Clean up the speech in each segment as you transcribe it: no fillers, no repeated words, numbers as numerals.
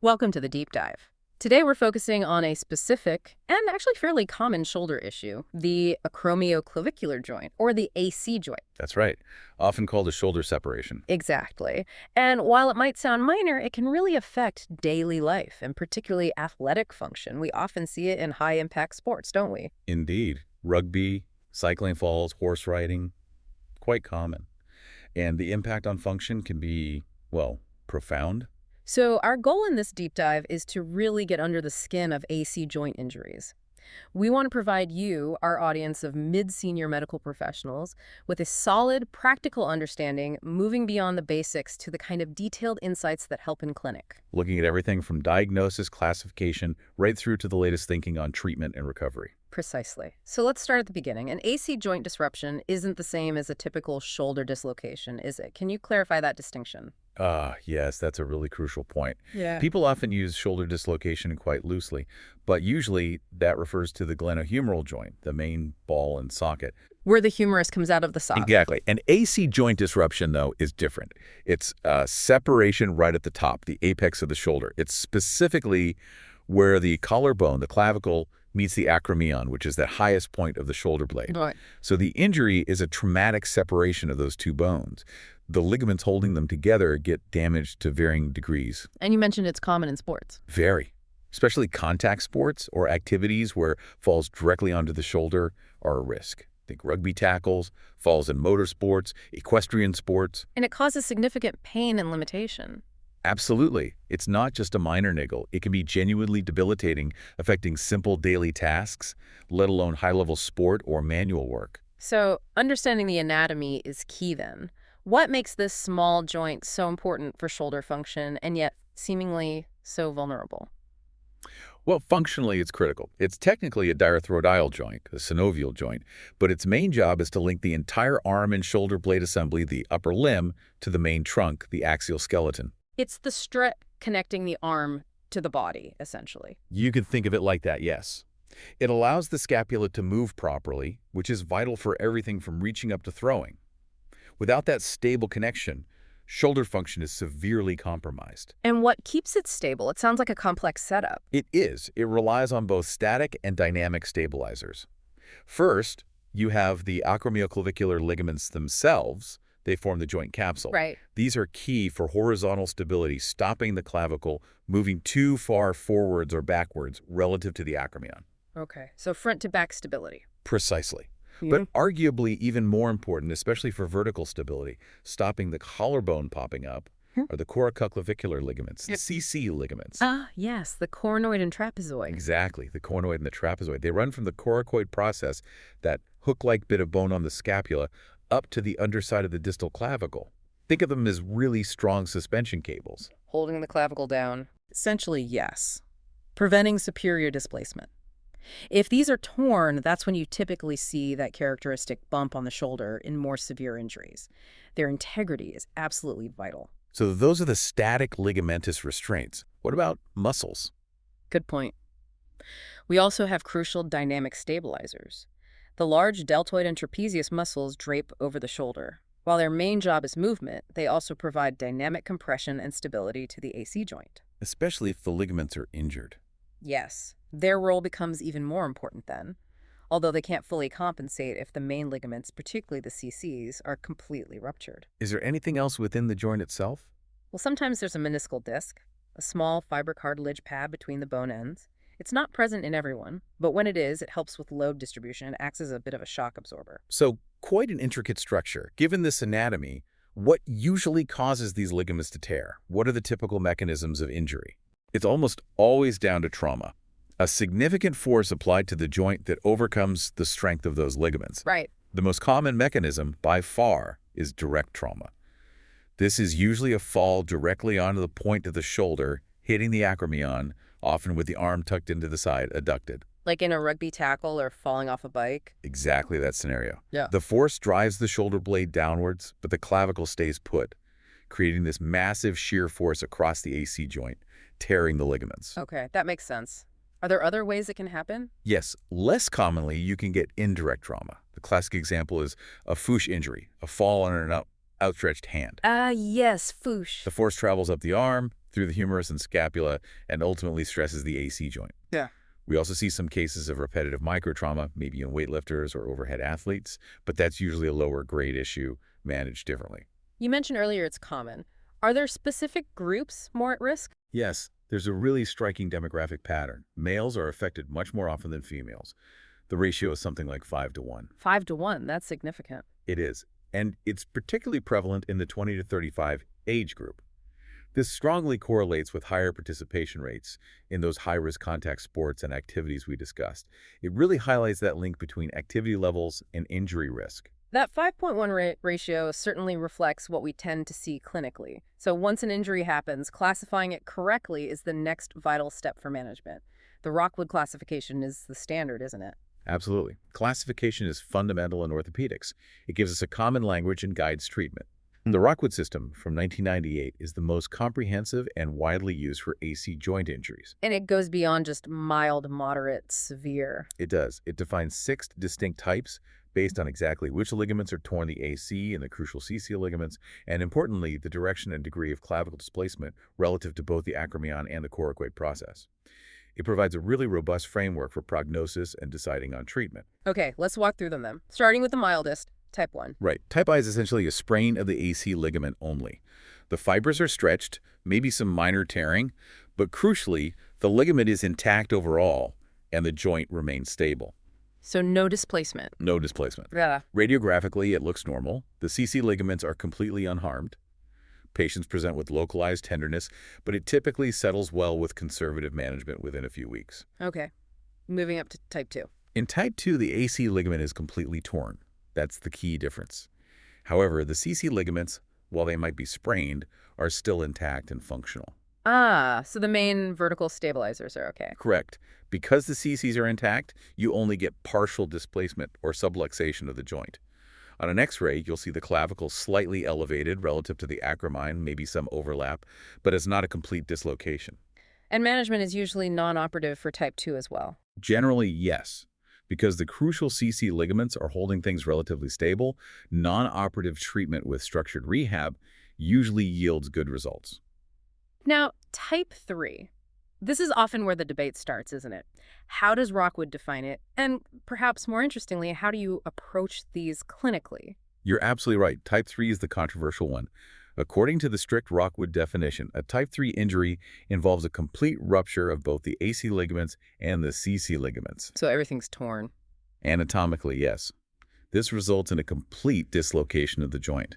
Welcome to the deep dive. Today we're focusing on a specific and actually fairly common shoulder issue, the acromioclavicular joint, or the AC joint. That's right. Often called a shoulder separation. Exactly. And while it might sound minor, it can really affect daily life and particularly athletic function. We often see it in high-impact sports, don't we? Indeed. Rugby, cycling falls, horse riding, quite common. And the impact on function can be, well, profound. So our goal in this deep dive is to really get under the skin of AC joint injuries. We want to provide you, our audience of mid-senior medical professionals, with a solid, practical understanding, moving beyond the basics to the kind of detailed insights that help in clinic. Looking at everything from diagnosis, classification, right through to the latest thinking on treatment and recovery. Precisely. So let's start at the beginning. An AC joint disruption isn't the same as a typical shoulder dislocation, is it? Can you clarify that distinction? Yes, that's a really crucial point. Yeah. People often use shoulder dislocation quite loosely, but usually that refers to the glenohumeral joint, the main ball and socket. Where the humerus comes out of the sock. Exactly. An AC joint disruption, though, is different. It's separation right at the top, the apex of the shoulder. It's specifically where the collarbone, the clavicle, meets the acromion, which is the highest point of the shoulder blade. Right. So the injury is a traumatic separation of those two bones. The ligaments holding them together get damaged to varying degrees. And you mentioned it's common in sports. Very. Especially contact sports or activities where falls directly onto the shoulder are a risk. Think rugby tackles, falls in motorsports, equestrian sports. And it causes significant pain and limitation. Absolutely. It's not just a minor niggle. It can be genuinely debilitating, affecting simple daily tasks, let alone high-level sport or manual work. So understanding the anatomy is key then. What makes this small joint so important for shoulder function and yet seemingly so vulnerable? Well, functionally, it's critical. It's technically a diarthroidal joint, a synovial joint, but its main job is to link the entire arm and shoulder blade assembly, the upper limb, to the main trunk, the axial skeleton. It's the strut connecting the arm to the body, essentially. You could think of it like that, yes. It allows the scapula to move properly, which is vital for everything from reaching up to throwing. Without that stable connection, shoulder function is severely compromised. And what keeps it stable? It sounds like a complex setup. It is. It relies on both static and dynamic stabilizers. First, you have the acromioclavicular ligaments themselves. They form the joint capsule. Right. These are key for horizontal stability, stopping the clavicle moving too far forwards or backwards relative to the acromion. Okay. So front to back stability. Precisely. Yeah. But arguably even more important, especially for vertical stability, stopping the collarbone popping up, are the coracocclavicular ligaments, the CC ligaments. Yes, the coronoid and trapezoid. Exactly, the coronoid and the trapezoid. They run from the coracoid process, that hook-like bit of bone on the scapula, up to the underside of the distal clavicle. Think of them as really strong suspension cables. Holding the clavicle down. Essentially, yes. Preventing superior displacement. If these are torn, that's when you typically see that characteristic bump on the shoulder in more severe injuries. Their integrity is absolutely vital. So those are the static ligamentous restraints. What about muscles? Good point. We also have crucial dynamic stabilizers. The large deltoid and trapezius muscles drape over the shoulder. While their main job is movement, they also provide dynamic compression and stability to the AC joint. Especially if the ligaments are injured. Yes, their role becomes even more important then, although they can't fully compensate if the main ligaments, particularly the CCs, are completely ruptured. Is there anything else within the joint itself? Well, sometimes there's a meniscal disc, a small fiber cartilage pad between the bone ends. It's not present in everyone, but when it is, it helps with load distribution and acts as a bit of a shock absorber. So quite an intricate structure. Given this anatomy, what usually causes these ligaments to tear? What are the typical mechanisms of injury? It's almost always down to trauma. A significant force applied to the joint that overcomes the strength of those ligaments. Right. The most common mechanism, by far, is direct trauma. This is usually a fall directly onto the point of the shoulder, hitting the acromion, often with the arm tucked into the side, adducted. Like in a rugby tackle or falling off a bike? Exactly that scenario. Yeah. The force drives the shoulder blade downwards, but the clavicle stays put, creating this massive shear force across the AC joint, tearing the ligaments. Okay, that makes sense. Are there other ways it can happen? Yes, less commonly, you can get indirect trauma. The classic example is a fouche injury, a fall on an outstretched hand. Yes, foosh. The force travels up the arm, through the humerus and scapula, and ultimately stresses the AC joint. Yeah. We also see some cases of repetitive microtrauma, maybe in weightlifters or overhead athletes, but that's usually a lower grade issue managed differently. You mentioned earlier it's common. Are there specific groups more at risk? Yes, there's a really striking demographic pattern. Males are affected much more often than females. The ratio is something like 5 to 1. 5 to 1, that's significant. It is, and it's particularly prevalent in the 20 to 35 age group. This strongly correlates with higher participation rates in those high-risk contact sports and activities we discussed. It really highlights that link between activity levels and injury risk. That 5.1 ratio certainly reflects what we tend to see clinically. So once an injury happens, classifying it correctly is the next vital step for management. The Rockwood classification is the standard, isn't it? Absolutely. Classification is fundamental in orthopedics. It gives us a common language and guides treatment. The Rockwood system from 1998 is the most comprehensive and widely used for AC joint injuries. And it goes beyond just mild, moderate, severe. It does. It defines 6 distinct types based on exactly which ligaments are torn, the AC and the crucial CC ligaments, and importantly, the direction and degree of clavicle displacement relative to both the acromion and the coracoid process. It provides a really robust framework for prognosis and deciding on treatment. Okay, let's walk through them then. Starting with the mildest, type 1. Right. Type I is essentially a sprain of the AC ligament only. The fibers are stretched, maybe some minor tearing, but crucially, the ligament is intact overall and the joint remains stable. So no displacement. No displacement. Yeah. Radiographically, it looks normal. The CC ligaments are completely unharmed. Patients present with localized tenderness, but it typically settles well with conservative management within a few weeks. Okay. Moving up to type 2. In type 2, the AC ligament is completely torn. That's the key difference. However, the CC ligaments, while they might be sprained, are still intact and functional. Ah, so the main vertical stabilizers are okay. Correct. Because the CCs are intact, you only get partial displacement or subluxation of the joint. On an X-ray, you'll see the clavicle slightly elevated relative to the acromion, maybe some overlap, but it's not a complete dislocation. And management is usually non-operative for type 2 as well. Generally, yes. Because the crucial CC ligaments are holding things relatively stable, non-operative treatment with structured rehab usually yields good results. Now, type 3. This is often where the debate starts, isn't it? How does Rockwood define it? And perhaps more interestingly, how do you approach these clinically? You're absolutely right. Type 3 is the controversial one. According to the strict Rockwood definition, a type 3 injury involves a complete rupture of both the AC ligaments and the CC ligaments. So everything's torn. Anatomically, yes. This results in a complete dislocation of the joint.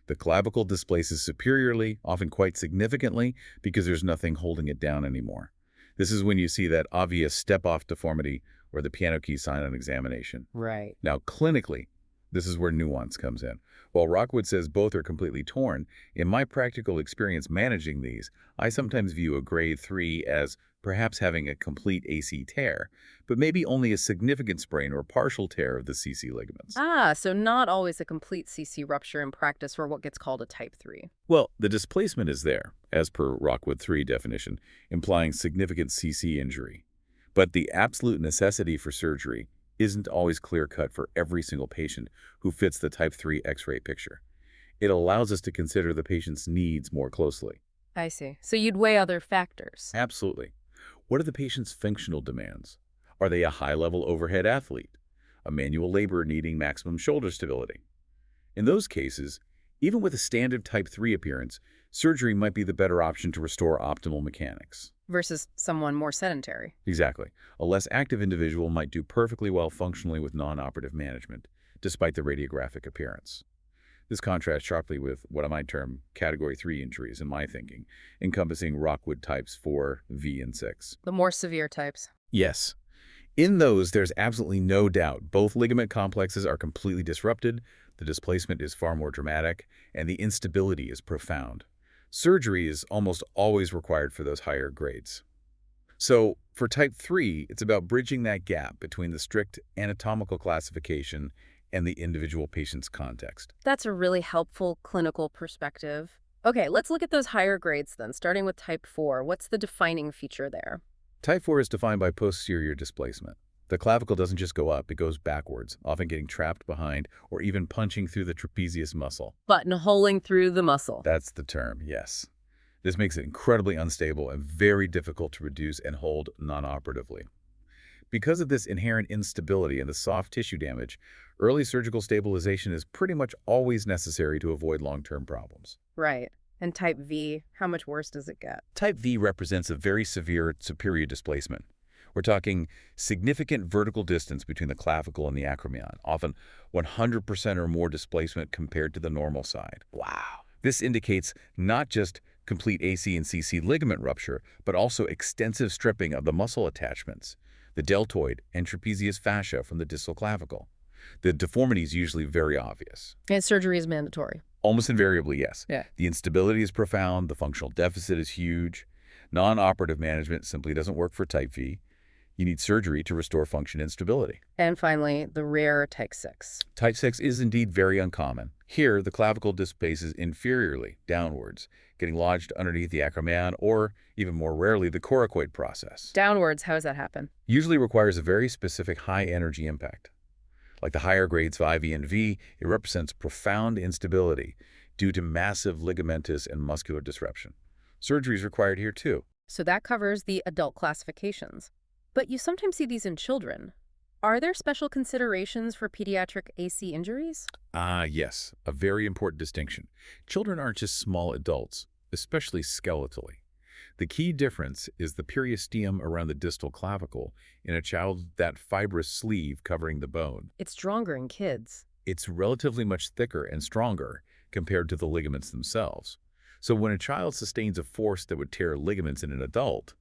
The clavicle displaces superiorly, often quite significantly, because there's nothing holding it down anymore. This is when you see that obvious step-off deformity or the piano key sign on examination. Right. Now, clinically, this is where nuance comes in. While Rockwood says both are completely torn, in my practical experience managing these, I sometimes view a grade 3 as perhaps having a complete AC tear, but maybe only a significant sprain or partial tear of the CC ligaments. Ah, so not always a complete CC rupture in practice for what gets called a type 3. Well, the displacement is there, as per Rockwood 3 definition, implying significant CC injury. But the absolute necessity for surgery isn't always clear-cut for every single patient who fits the type 3 X-ray picture. It allows us to consider the patient's needs more closely. I see. So you'd weigh other factors. Absolutely. What are the patient's functional demands? Are they a high-level overhead athlete? A manual laborer needing maximum shoulder stability? In those cases, even with a standard type 3 appearance, surgery might be the better option to restore optimal mechanics. Versus someone more sedentary. Exactly. A less active individual might do perfectly well functionally with non-operative management, despite the radiographic appearance. This contrasts sharply with what I might term Category 3 injuries in my thinking, encompassing Rockwood types 4, V, and 6. The more severe types. Yes. In those, there's absolutely no doubt both ligament complexes are completely disrupted, the displacement is far more dramatic, and the instability is profound. Surgery is almost always required for those higher grades. So, for type 3, it's about bridging that gap between the strict anatomical classification and the individual patient's context. That's a really helpful clinical perspective. Okay, let's look at those higher grades then, starting with type 4. What's the defining feature there? Type 4 is defined by posterior displacement. The clavicle doesn't just go up, it goes backwards, often getting trapped behind or even punching through the trapezius muscle. Buttonholing through the muscle. That's the term, yes. This makes it incredibly unstable and very difficult to reduce and hold non-operatively. Because of this inherent instability and the soft tissue damage, early surgical stabilization is pretty much always necessary to avoid long-term problems. Right. And type V, how much worse does it get? Type V represents a very severe superior displacement. We're talking significant vertical distance between the clavicle and the acromion, often 100% or more displacement compared to the normal side. Wow. This indicates not just complete AC and CC ligament rupture, but also extensive stripping of the muscle attachments, the deltoid and trapezius fascia from the distal clavicle. The deformity is usually very obvious. And surgery is mandatory. Almost invariably, yes. Yeah. The instability is profound, the functional deficit is huge. Non-operative management simply doesn't work for type V. You need surgery to restore function and stability. And finally, the rare type 6. Type 6 is indeed very uncommon. Here, the clavicle displaces inferiorly, downwards, getting lodged underneath the acromion or, even more rarely, the coracoid process. Downwards, how does that happen? Usually requires a very specific high-energy impact. Like the higher grades 5E and V, it represents profound instability due to massive ligamentous and muscular disruption. Surgery is required here too. So that covers the adult classifications. But you sometimes see these in children. Are there special considerations for pediatric AC injuries? Yes, a very important distinction. Children aren't just small adults, especially skeletally. The key difference is the periosteum around the distal clavicle in a child, that fibrous sleeve covering the bone. It's stronger in kids. It's relatively much thicker and stronger compared to the ligaments themselves. So when a child sustains a force that would tear ligaments in an adult,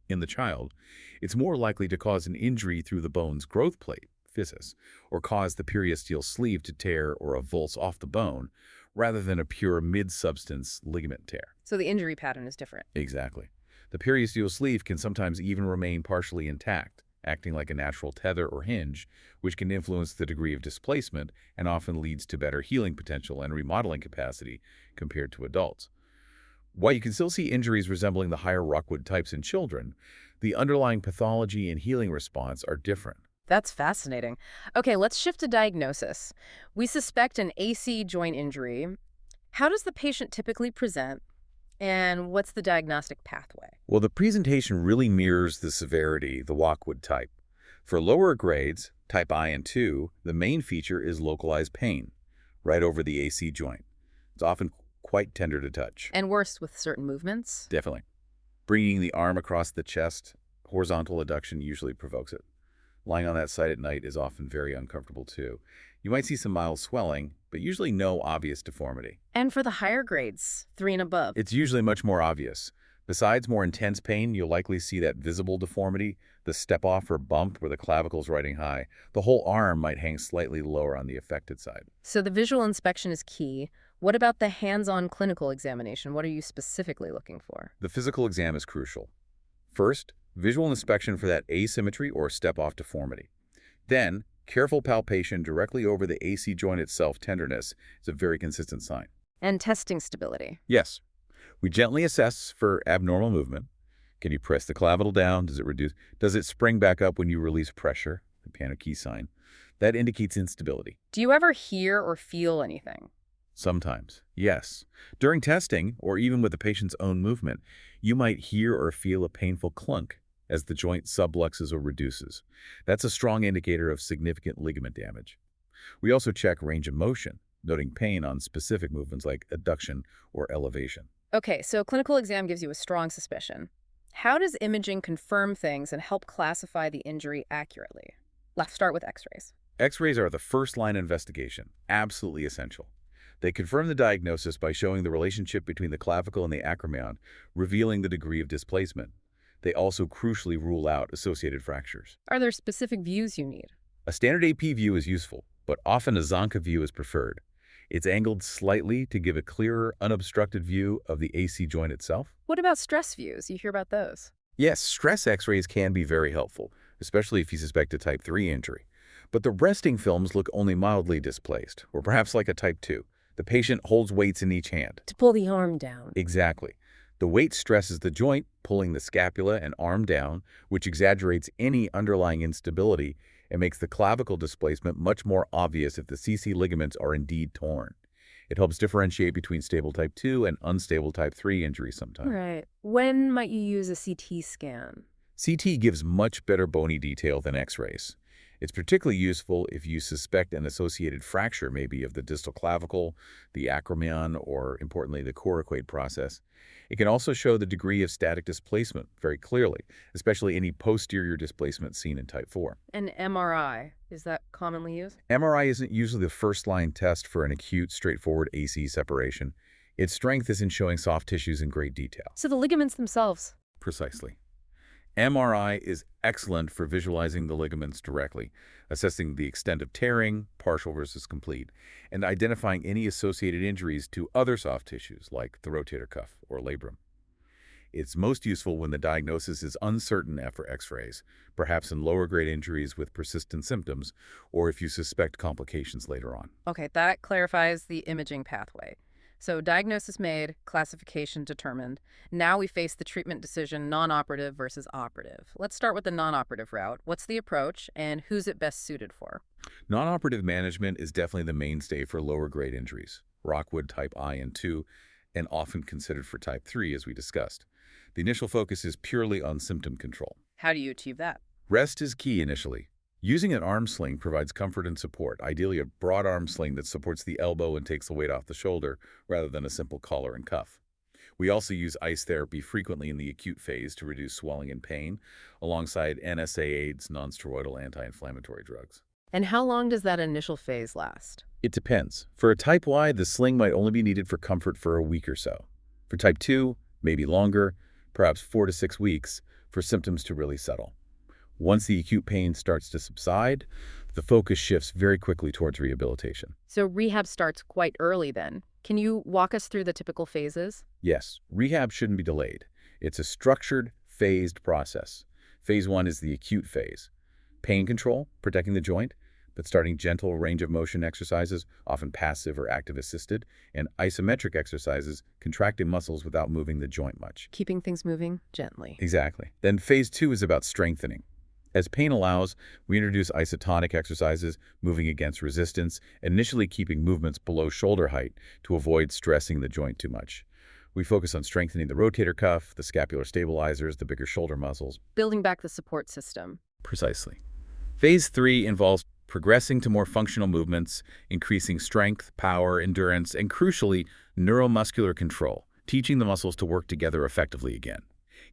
in the child, it's more likely to cause an injury through the bone's growth plate, physis, or cause the periosteal sleeve to tear or avulse off the bone, rather than a pure mid-substance ligament tear. So the injury pattern is different. Exactly. The periosteal sleeve can sometimes even remain partially intact, acting like a natural tether or hinge, which can influence the degree of displacement and often leads to better healing potential and remodeling capacity compared to adults. While you can still see injuries resembling the higher Rockwood types in children, the underlying pathology and healing response are different. That's fascinating. Okay, let's shift to diagnosis. We suspect an AC joint injury. How does the patient typically present, and what's the diagnostic pathway? Well, the presentation really mirrors the severity, the Rockwood type. For lower grades, type I and II, the main feature is localized pain, right over the AC joint. It's often quite tender to touch. And worse with certain movements? Definitely. Bringing the arm across the chest, horizontal adduction usually provokes it. Lying on that side at night is often very uncomfortable too. You might see some mild swelling, but usually no obvious deformity. And for the higher grades, 3 and above? It's usually much more obvious. Besides more intense pain, you'll likely see that visible deformity, the step-off or bump where the clavicle's riding high. The whole arm might hang slightly lower on the affected side. So the visual inspection is key. What about the hands-on clinical examination? What are you specifically looking for? The physical exam is crucial. First, visual inspection for that asymmetry or step-off deformity. Then, careful palpation directly over the AC joint itself. Tenderness is a very consistent sign. And testing stability. Yes. We gently assess for abnormal movement. Can you press the clavicle down? Does it reduce? Does it spring back up when you release pressure? The piano key sign. That indicates instability. Do you ever hear or feel anything? Sometimes, yes. During testing, or even with the patient's own movement, you might hear or feel a painful clunk as the joint subluxes or reduces. That's a strong indicator of significant ligament damage. We also check range of motion, noting pain on specific movements like adduction or elevation. Okay, so clinical exam gives you a strong suspicion. How does imaging confirm things and help classify the injury accurately? Let's start with x-rays. X-rays are the first-line investigation, absolutely essential. They confirm the diagnosis by showing the relationship between the clavicle and the acromion, revealing the degree of displacement. They also crucially rule out associated fractures. Are there specific views you need? A standard AP view is useful, but often a Zonka view is preferred. It's angled slightly to give a clearer, unobstructed view of the AC joint itself. What about stress views? You hear about those? Yes, stress X-rays can be very helpful, especially if you suspect a type 3 injury. But the resting films look only mildly displaced, or perhaps like a type 2. The patient holds weights in each hand. To pull the arm down. Exactly. The weight stresses the joint, pulling the scapula and arm down, which exaggerates any underlying instability and makes the clavicle displacement much more obvious if the CC ligaments are indeed torn. It helps differentiate between stable type 2 and unstable type 3 injuries sometimes. Right. When might you use a CT scan? CT gives much better bony detail than X-rays. It's particularly useful if you suspect an associated fracture, maybe of the distal clavicle, the acromion, or importantly, the coracoid process. It can also show the degree of static displacement very clearly, especially any posterior displacement seen in type 4. An MRI, is that commonly used? MRI isn't usually the first-line test for an acute, straightforward AC separation. Its strength is in showing soft tissues in great detail. So the ligaments themselves. Precisely. MRI is excellent for visualizing the ligaments directly, assessing the extent of tearing, partial versus complete, and identifying any associated injuries to other soft tissues like the rotator cuff or labrum. It's most useful when the diagnosis is uncertain after X-rays, perhaps in lower-grade injuries with persistent symptoms, or if you suspect complications later on. Okay, that clarifies the imaging pathway. So diagnosis made, classification determined. Now we face the treatment decision, non-operative versus operative. Let's start with the non-operative route. What's the approach, and who's it best suited for? Non-operative management is definitely the mainstay for lower-grade injuries, Rockwood type I and II, and often considered for type 3, as we discussed. The initial focus is purely on symptom control. How do you achieve that? Rest is key initially. Using an arm sling provides comfort and support, ideally a broad arm sling that supports the elbow and takes the weight off the shoulder, rather than a simple collar and cuff. We also use ice therapy frequently in the acute phase to reduce swelling and pain, alongside NSAIDs, nonsteroidal anti-inflammatory drugs. And how long does that initial phase last? It depends. For a type Y, the sling might only be needed for comfort for a week or so. For type 2, maybe longer, perhaps 4 to 6 weeks, for symptoms to really settle. Once the acute pain starts to subside, the focus shifts very quickly towards rehabilitation. So rehab starts quite early then. Can you walk us through the typical phases? Yes, rehab shouldn't be delayed. It's a structured, phased process. Phase 1 is the acute phase. Pain control, protecting the joint, but starting gentle range of motion exercises, often passive or active assisted, and isometric exercises, contracting muscles without moving the joint much. Keeping things moving gently. Exactly. Then phase 2 is about strengthening. As pain allows, we introduce isotonic exercises, moving against resistance, initially keeping movements below shoulder height to avoid stressing the joint too much. We focus on strengthening the rotator cuff, the scapular stabilizers, the bigger shoulder muscles. Building back the support system. Precisely. Phase 3 involves progressing to more functional movements, increasing strength, power, endurance, and crucially, neuromuscular control, teaching the muscles to work together effectively again,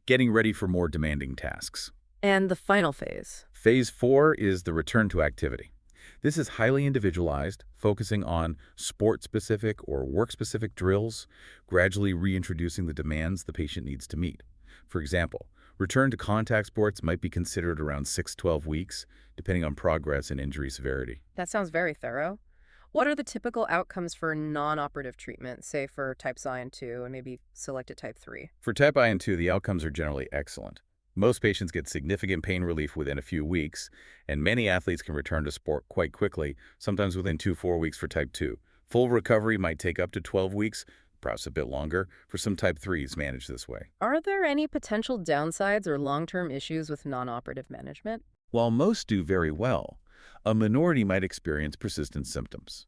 getting ready for more demanding tasks. And the final phase. Phase 4 is the return to activity. This is highly individualized, focusing on sport-specific or work-specific drills, gradually reintroducing the demands the patient needs to meet. For example, return to contact sports might be considered around 6-12 weeks, depending on progress and injury severity. That sounds very thorough. What are the typical outcomes for non-operative treatment, say for types I and 2 and maybe selected type 3? For type I and 2, the outcomes are generally excellent. Most patients get significant pain relief within a few weeks, and many athletes can return to sport quite quickly, sometimes within 2-4 weeks for type 2. Full recovery might take up to 12 weeks, perhaps a bit longer, for some type 3s managed this way. Are there any potential downsides or long-term issues with non-operative management? While most do very well, a minority might experience persistent symptoms.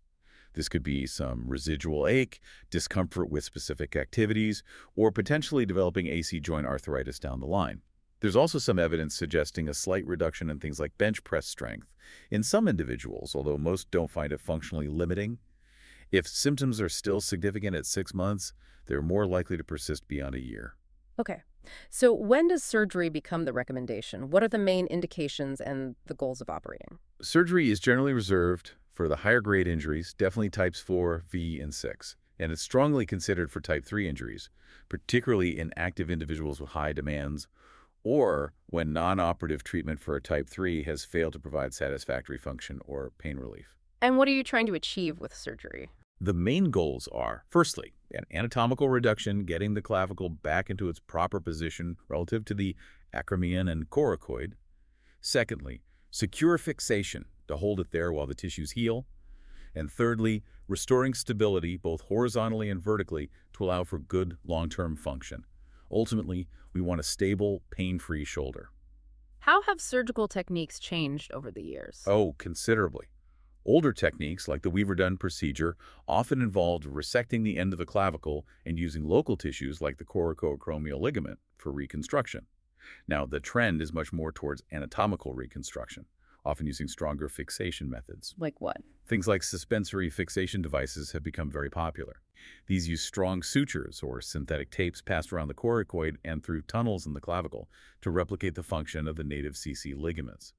This could be some residual ache, discomfort with specific activities, or potentially developing AC joint arthritis down the line. There's also some evidence suggesting a slight reduction in things like bench press strength in some individuals, although most don't find it functionally limiting. If symptoms are still significant at 6 months, they're more likely to persist beyond a year. Okay. So when does surgery become the recommendation? What are the main indications and the goals of operating? Surgery is generally reserved for the higher grade injuries, definitely types 4, V, and 6, and it's strongly considered for type 3 injuries, particularly in active individuals with high demands, or when non-operative treatment for a type 3 has failed to provide satisfactory function or pain relief. And what are you trying to achieve with surgery? The main goals are, firstly, an anatomical reduction, getting the clavicle back into its proper position relative to the acromion and coracoid. Secondly, secure fixation to hold it there while the tissues heal. And thirdly, restoring stability both horizontally and vertically to allow for good long-term function. Ultimately, we want a stable, pain-free shoulder. How have surgical techniques changed over the years? Oh, considerably. Older techniques, like the Weaver-Dunn procedure, often involved resecting the end of the clavicle and using local tissues like the coracoacromial ligament for reconstruction. Now, the trend is much more towards anatomical reconstruction, often using stronger fixation methods. Like what? Things like suspensory fixation devices have become very popular. These use strong sutures or synthetic tapes passed around the coracoid and through tunnels in the clavicle to replicate the function of the native CC ligaments.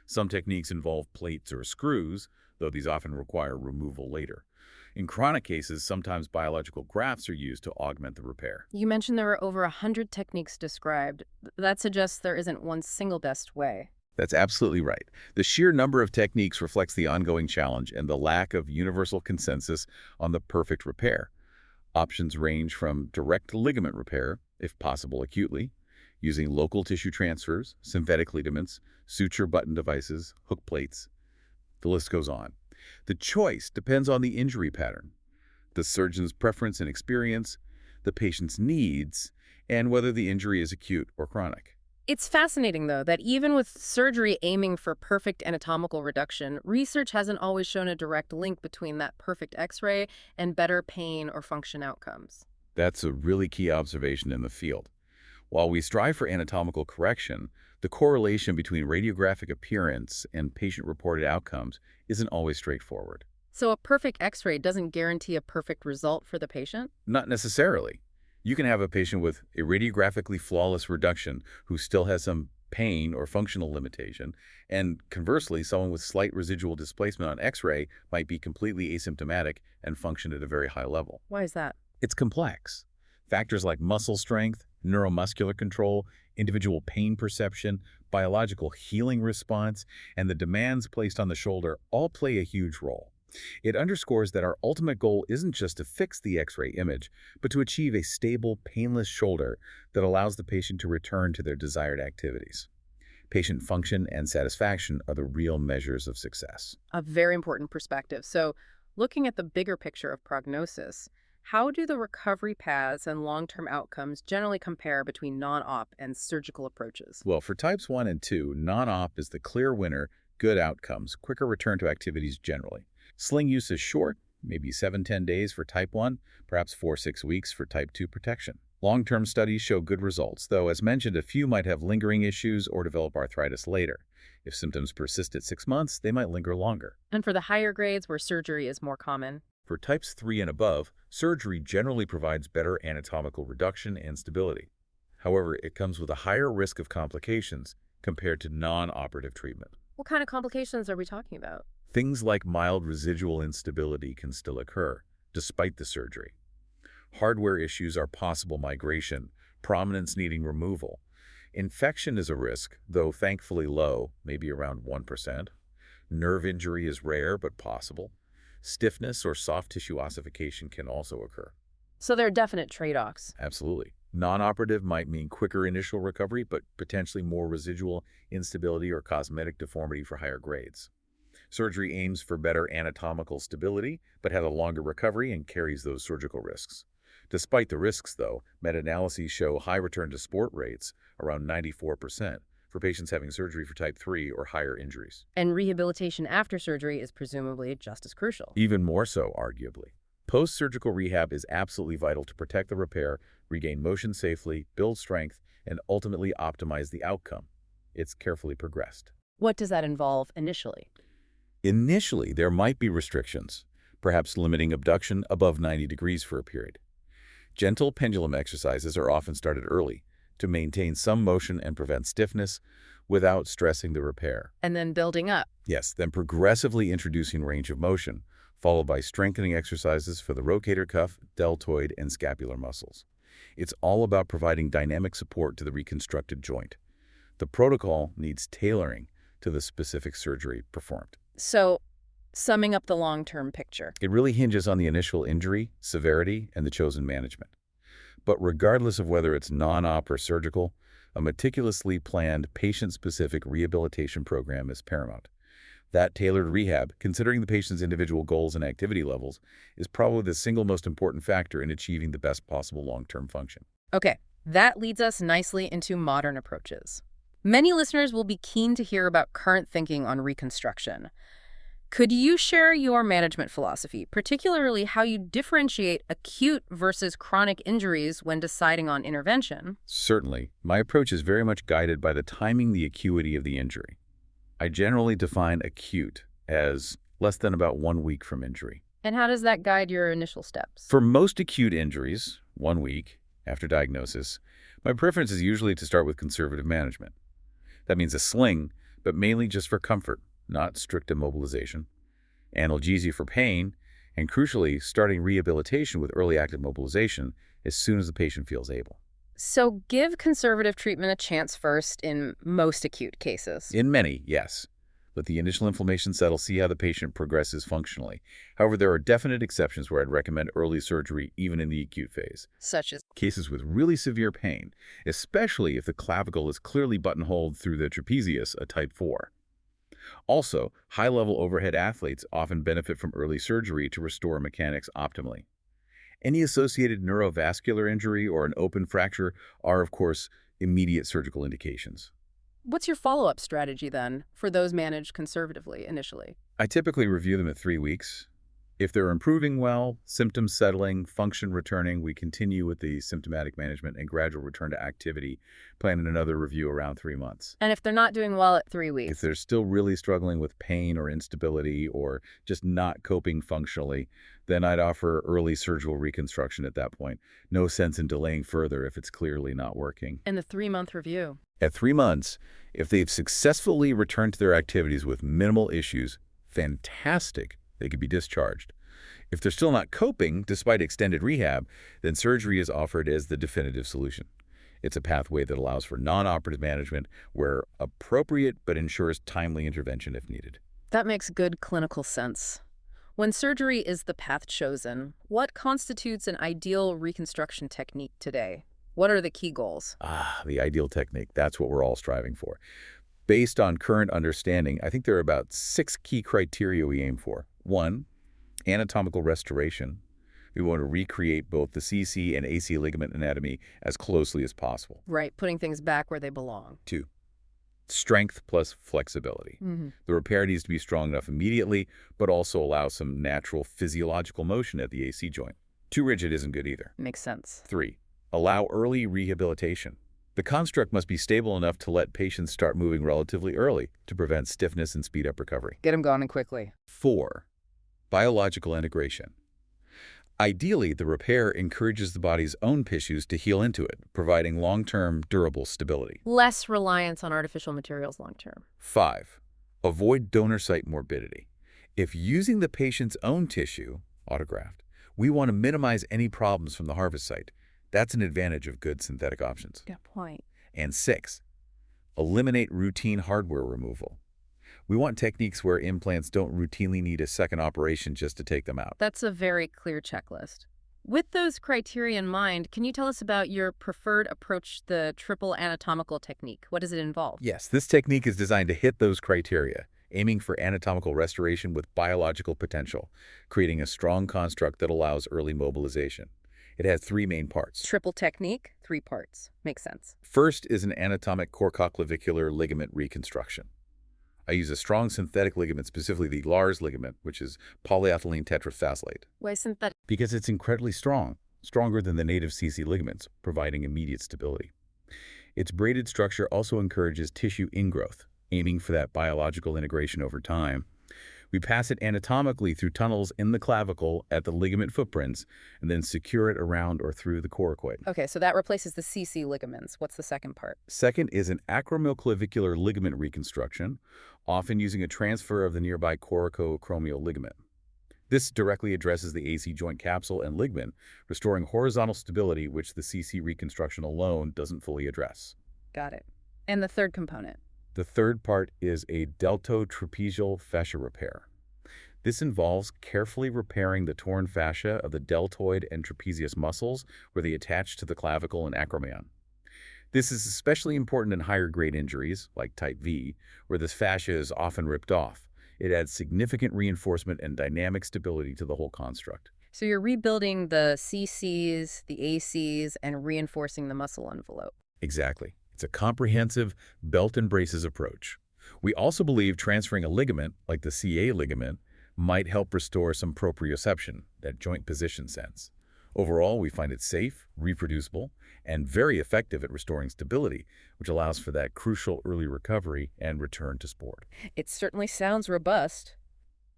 Some techniques involve plates or screws, though these often require removal later. In chronic cases, sometimes biological grafts are used to augment the repair. You mentioned there are over 100 techniques described. That suggests there isn't one single best way. That's absolutely right. The sheer number of techniques reflects the ongoing challenge and the lack of universal consensus on the perfect repair. Options range from direct ligament repair, if possible acutely, using local tissue transfers, synthetic ligaments, suture button devices, hook plates. The list goes on. The choice depends on the injury pattern, the surgeon's preference and experience, the patient's needs, and whether the injury is acute or chronic. It's fascinating, though, that even with surgery aiming for perfect anatomical reduction, research hasn't always shown a direct link between that perfect X-ray and better pain or function outcomes. That's a really key observation in the field. While we strive for anatomical correction, the correlation between radiographic appearance and patient-reported outcomes isn't always straightforward. So a perfect X-ray doesn't guarantee a perfect result for the patient? Not necessarily. You can have a patient with a radiographically flawless reduction who still has some pain or functional limitation, and conversely, someone with slight residual displacement on X-ray might be completely asymptomatic and function at a very high level. Why is that? It's complex. Factors like muscle strength, neuromuscular control, individual pain perception, biological healing response, and the demands placed on the shoulder all play a huge role. It underscores that our ultimate goal isn't just to fix the X-ray image, but to achieve a stable, painless shoulder that allows the patient to return to their desired activities. Patient function and satisfaction are the real measures of success. A very important perspective. So looking at the bigger picture of prognosis, how do the recovery paths and long-term outcomes generally compare between non-op and surgical approaches? Well, for types 1 and 2, non-op is the clear winner, good outcomes, quicker return to activities generally. Sling use is short, maybe 7-10 days for type 1, perhaps 4-6 weeks for type 2 protection. Long-term studies show good results, though as mentioned, a few might have lingering issues or develop arthritis later. If symptoms persist at 6 months, they might linger longer. And for the higher grades where surgery is more common? For types 3 and above, surgery generally provides better anatomical reduction and stability. However, it comes with a higher risk of complications compared to non-operative treatment. What kind of complications are we talking about? Things like mild residual instability can still occur, despite the surgery. Hardware issues are possible migration, prominence needing removal. Infection is a risk, though thankfully low, maybe around 1%. Nerve injury is rare but possible. Stiffness or soft tissue ossification can also occur. So there are definite trade-offs. Absolutely. Non-operative might mean quicker initial recovery, but potentially more residual instability or cosmetic deformity for higher grades. Surgery aims for better anatomical stability, but has a longer recovery and carries those surgical risks. Despite the risks, though, meta-analyses show high return to sport rates, around 94%, for patients having surgery for type 3 or higher injuries. And rehabilitation after surgery is presumably just as crucial. Even more so, arguably. Post-surgical rehab is absolutely vital to protect the repair, regain motion safely, build strength, and ultimately optimize the outcome. It's carefully progressed. What does that involve initially? Initially, there might be restrictions, perhaps limiting abduction above 90 degrees for a period. Gentle pendulum exercises are often started early to maintain some motion and prevent stiffness without stressing the repair. And then building up. Yes, then progressively introducing range of motion, followed by strengthening exercises for the rotator cuff, deltoid, and scapular muscles. It's all about providing dynamic support to the reconstructed joint. The protocol needs tailoring to the specific surgery performed. So, summing up the long-term picture. It really hinges on the initial injury, severity, and the chosen management. But regardless of whether it's non-op or surgical, a meticulously planned, patient-specific rehabilitation program is paramount. That tailored rehab, considering the patient's individual goals and activity levels, is probably the single most important factor in achieving the best possible long-term function. Okay, that leads us nicely into modern approaches. Many listeners will be keen to hear about current thinking on reconstruction. Could you share your management philosophy, particularly how you differentiate acute versus chronic injuries when deciding on intervention? Certainly, my approach is very much guided by the timing, the acuity of the injury. I generally define acute as less than about 1 week from injury. And how does that guide your initial steps? For most acute injuries, 1 week after diagnosis, my preference is usually to start with conservative management. That means a sling, but mainly just for comfort, not strict immobilization, analgesia for pain, and crucially, starting rehabilitation with early active mobilization as soon as the patient feels able. So give conservative treatment a chance first in most acute cases. In many, yes. Let the initial inflammation settle, see how the patient progresses functionally. However, there are definite exceptions where I'd recommend early surgery even in the acute phase. Such as Cases with really severe pain, especially if the clavicle is clearly buttonholed through the trapezius, a type 4. Also, high-level overhead athletes often benefit from early surgery to restore mechanics optimally. Any associated neurovascular injury or an open fracture are, of course, immediate surgical indications. what's your follow-up strategy then for those managed conservatively initially? I typically review them at 3 weeks. If they're improving well, symptoms settling, function returning, we continue with the symptomatic management and gradual return to activity, planning another review around 3 months. And if they're not doing well at 3 If weeks? they're still really struggling with pain or instability or just not coping functionally, then I'd offer early surgical reconstruction at that point. No sense in delaying further if it's clearly not working. And the 3-month review? At 3 months, if they've successfully returned to their activities with minimal issues, fantastic, they could be discharged. If they're still not coping, despite extended rehab, then surgery is offered as the definitive solution. It's a pathway that allows for non-operative management where appropriate but ensures timely intervention if needed. That makes good clinical sense. When surgery is the path chosen, what constitutes an ideal reconstruction technique today? What are the key goals? The ideal technique. That's what we're all striving for. Based on current understanding, I think there are about 6 key criteria we aim for. 1, anatomical restoration. We want to recreate both the CC and AC ligament anatomy as closely as possible. Right, putting things back where they belong. 2, strength plus flexibility. The repair needs to be strong enough immediately, but also allow some natural physiological motion at the AC joint. Too rigid isn't good either. Makes sense. 3, allow early rehabilitation. The construct must be stable enough to let patients start moving relatively early to prevent stiffness and speed up recovery. Get them going and quickly. 4, biological integration. Ideally, the repair encourages the body's own tissues to heal into it, providing long-term, durable stability. Less reliance on artificial materials long term. 5, avoid donor site morbidity. If using the patient's own tissue, autograft, we want to minimize any problems from the harvest site. That's an advantage of good synthetic options. Good point. And 6, eliminate routine hardware removal. We want techniques where implants don't routinely need a second operation just to take them out. That's a very clear checklist. With those criteria in mind, can you tell us about your preferred approach, the triple anatomical technique? What does it involve? Yes, this technique is designed to hit those criteria, aiming for anatomical restoration with biological potential, creating a strong construct that allows early mobilization. It has 3 main parts. Triple technique, 3 parts. Makes sense. First is an anatomic corticoclavicular ligament reconstruction. I use a strong synthetic ligament, specifically the Lars ligament, which is polyethylene tetrafascilate, Why synthetic? because it's incredibly strong, stronger than the native CC ligaments, providing immediate stability. Its braided structure also encourages tissue ingrowth, aiming for that biological integration over time. We pass it anatomically through tunnels in the clavicle at the ligament footprints, and then secure it around or through the coracoid. Okay, so that replaces the CC ligaments. What's the second part? Second is an acromioclavicular ligament reconstruction, often using a transfer of the nearby coracoacromial ligament. This directly addresses the AC joint capsule and ligament, restoring horizontal stability, which the CC reconstruction alone doesn't fully address. Got it. And the third component? The third part is a deltotrapezial fascia repair. This involves carefully repairing the torn fascia of the deltoid and trapezius muscles where they attach to the clavicle and acromion. This is especially important in higher-grade injuries, like type V, where this fascia is often ripped off. It adds significant reinforcement and dynamic stability to the whole construct. So you're rebuilding the CCs, the ACs, and reinforcing the muscle envelope. Exactly. It's a comprehensive belt and braces approach. We also believe transferring a ligament, like the CA ligament, might help restore some proprioception, that joint position sense. Overall, we find it safe, reproducible, and very effective at restoring stability, which allows for that crucial early recovery and return to sport. It certainly sounds robust.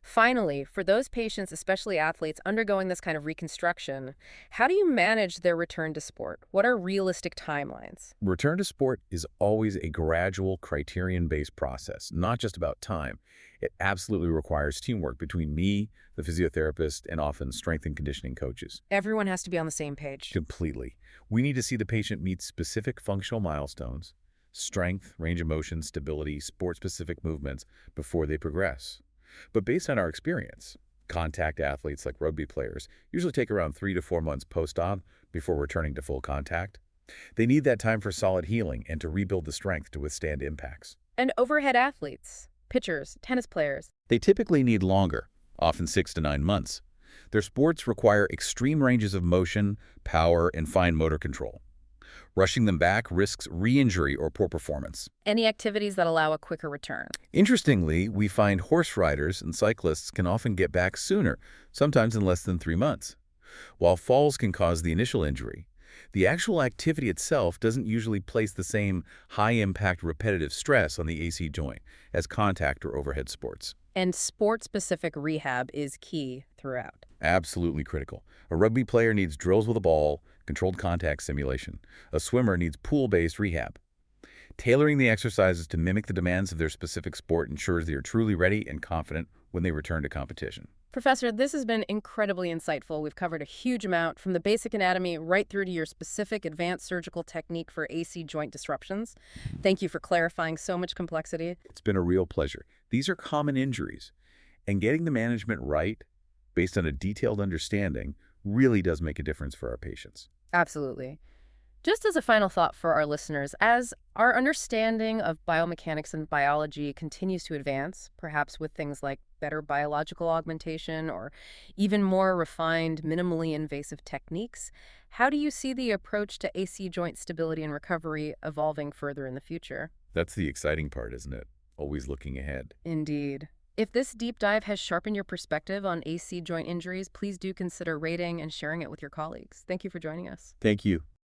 Finally, for those patients, especially athletes, undergoing this kind of reconstruction, how do you manage their return to sport? What are realistic timelines? Return to sport is always a gradual, criterion-based process, not just about time. It absolutely requires teamwork between me, the physiotherapist, and often strength and conditioning coaches. Everyone has to be on the same page. Completely. We need to see the patient meet specific functional milestones, strength, range of motion, stability, sport-specific movements before they progress. But based on our experience, contact athletes like rugby players usually take around 3 to 4 months post-op before returning to full contact. They need that time for solid healing and to rebuild the strength to withstand impacts. And overhead athletes, pitchers, tennis players. They typically need longer, often 6 to 9 months. Their sports require extreme ranges of motion, power, and fine motor control. Rushing them back risks re-injury or poor performance. Any activities that allow a quicker return. Interestingly, we find horse riders and cyclists can often get back sooner, sometimes in less than 3 months. While falls can cause the initial injury, the actual activity itself doesn't usually place the same high-impact repetitive stress on the AC joint as contact or overhead sports. And sport-specific rehab is key throughout. Absolutely critical. A rugby player needs drills with a ball, controlled contact simulation. A swimmer needs pool-based rehab. Tailoring the exercises to mimic the demands of their specific sport ensures they are truly ready and confident when they return to competition. Professor, this has been incredibly insightful. We've covered a huge amount, from the basic anatomy right through to your specific advanced surgical technique for AC joint disruptions. Thank you for clarifying so much complexity. It's been a real pleasure. These are common injuries, and getting the management right, based on a detailed understanding, really does make a difference for our patients. Absolutely. Just as a final thought for our listeners, as our understanding of biomechanics and biology continues to advance, perhaps with things like better biological augmentation or even more refined, minimally invasive techniques, how do you see the approach to AC joint stability and recovery evolving further in the future? That's the exciting part, isn't it? Always looking ahead. Indeed. If this deep dive has sharpened your perspective on AC joint injuries, please do consider rating and sharing it with your colleagues. Thank you for joining us. Thank you.